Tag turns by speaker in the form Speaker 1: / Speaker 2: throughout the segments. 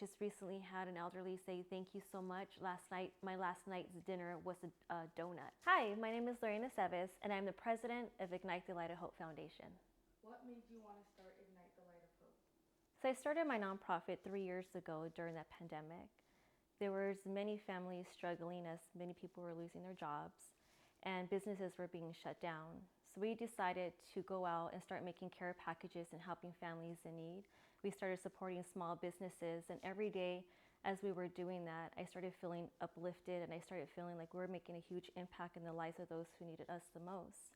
Speaker 1: Just recently had an elderly say thank you so much. My last night's dinner was a donut. Hi, my name is Lorena Seves, and I'm the president of Ignite the Light of Hope Foundation.
Speaker 2: What made you want to start Ignite the Light of Hope?
Speaker 1: So I started my nonprofit 3 years ago during that pandemic. There was many families struggling as many people were losing their jobs and businesses were being shut down. So we decided to go out and start making care packages and helping families in need. We started supporting small businesses, and every day as we were doing that, I started feeling uplifted and I started feeling like we were making a huge impact in the lives of those who needed us the most.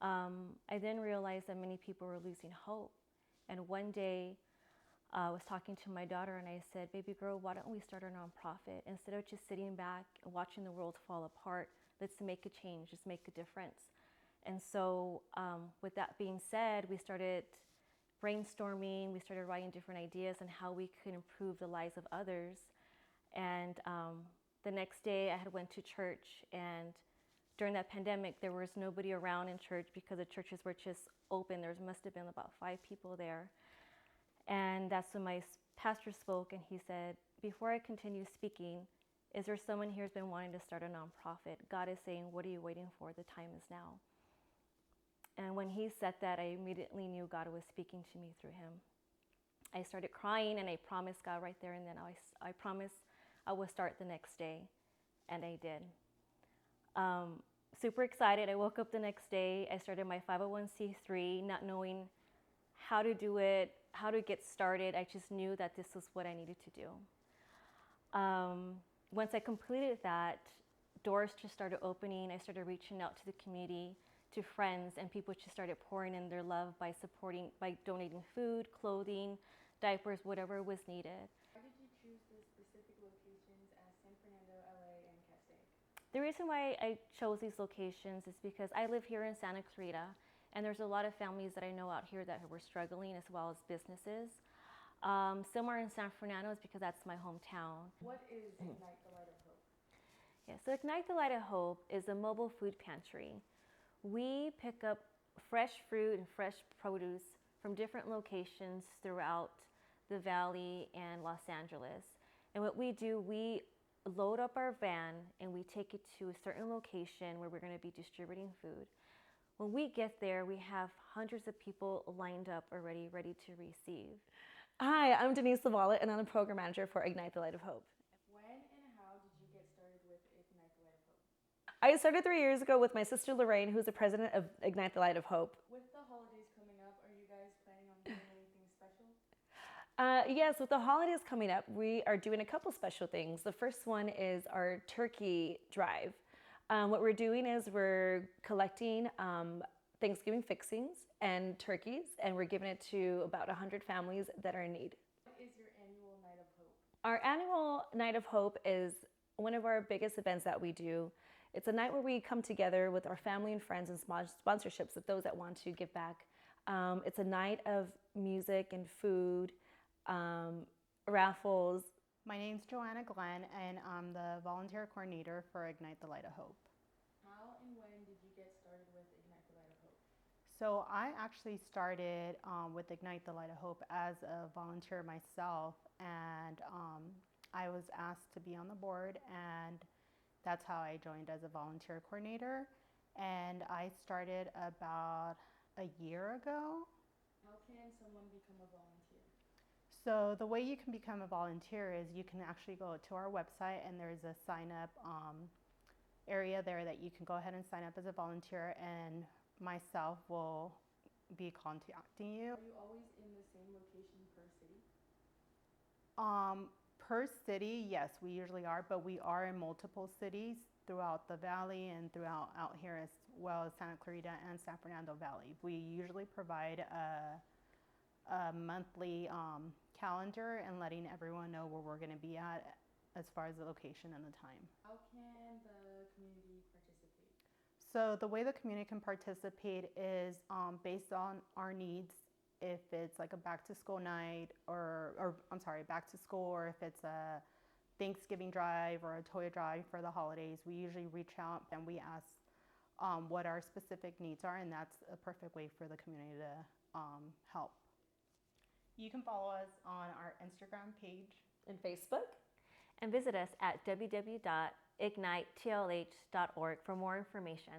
Speaker 1: I then realized that many people were losing hope. And one day, I was talking to my daughter and I said, baby girl, why don't we start a nonprofit? Instead of just sitting back and watching the world fall apart, let's make a change, let's make a difference. And so with that being said, we started brainstorming, we started writing different ideas on how we could improve the lives of others. And the next day I had went to church, and during that pandemic, there was nobody around in church because the churches were just open. There must have been about 5 people there. And that's when my pastor spoke, and he said, before I continue speaking, is there someone here who's been wanting to start a nonprofit? God is saying, what are you waiting for? The time is now. And when he said that, I immediately knew God was speaking to me through him. I started crying, and I promised God right there and then, I promised I would start the next day, and I did. Super excited. I woke up the next day. I started my 501c3, not knowing how to do it, how to get started. I just knew that this was what I needed to do. Once I completed that, doors just started opening. I started reaching out to the community, to friends, and people just started pouring in their love by donating food, clothing, diapers, whatever was needed.
Speaker 2: Why did you choose the specific locations as San Fernando, LA, and Castaic?
Speaker 1: The reason why I chose these locations is because I live here in Santa Clarita, and there's a lot of families that I know out here that were struggling, as well as businesses. Somewhere in San Fernando is because that's my hometown.
Speaker 2: What is Ignite the Light of Hope?
Speaker 1: Yeah, so Ignite the Light of Hope is a mobile food pantry. We pick up fresh fruit and fresh produce from different locations throughout the Valley and Los Angeles. And what we do, we load up our van and we take it to a certain location where we're going to be distributing food. When we get there, we have hundreds of people lined up already, ready to receive.
Speaker 3: Hi, I'm Denise Lavala, and I'm the program manager for Ignite the Light of Hope.
Speaker 2: When and how did you get started with Ignite the Light of Hope?
Speaker 3: I started 3 years ago with my sister Lorraine, who's the president of Ignite the Light of Hope.
Speaker 2: With the holidays coming up, are you guys planning on doing anything special?
Speaker 3: Yes, with the holidays coming up, we are doing a couple special things. The first one is our turkey drive. What we're doing is we're collecting Thanksgiving fixings and turkeys, and we're giving it to about 100 families that are in need.
Speaker 2: What is your annual Night of Hope?
Speaker 3: Our annual Night of Hope is one of our biggest events that we do. It's a night where we come together with our family and friends and sponsorships of those that want to give back. It's a night of music and food, raffles.
Speaker 4: My name's Joanna Glenn, and I'm the volunteer coordinator for Ignite the Light of Hope.
Speaker 2: How and when did you get started with Ignite the Light of Hope?
Speaker 4: So I actually started with Ignite the Light of Hope as a volunteer myself, and I was asked to be on the board, and that's how I joined as a volunteer coordinator. And I started about a year ago.
Speaker 2: How can someone become a volunteer?
Speaker 4: So the way you can become a volunteer is you can actually go to our website, and there's a sign up area there that you can go ahead and sign up as a volunteer, and myself will be contacting you.
Speaker 2: Are you always in the same location per city?
Speaker 4: Per city, yes, we usually are, but we are in multiple cities throughout the valley and throughout out here as well as Santa Clarita and San Fernando Valley. We usually provide a monthly calendar and letting everyone know where we're going to be at as far as the location and the time.
Speaker 2: How can the community participate?
Speaker 4: So the way the community can participate is based on our needs. If it's like a back to school night back to school, or if it's a Thanksgiving drive or a toy drive for the holidays, we usually reach out and we ask what our specific needs are, and that's a perfect way for the community to help. You can follow us on our Instagram page
Speaker 3: And Facebook?
Speaker 1: And visit us at www.ignitetlh.org for more information.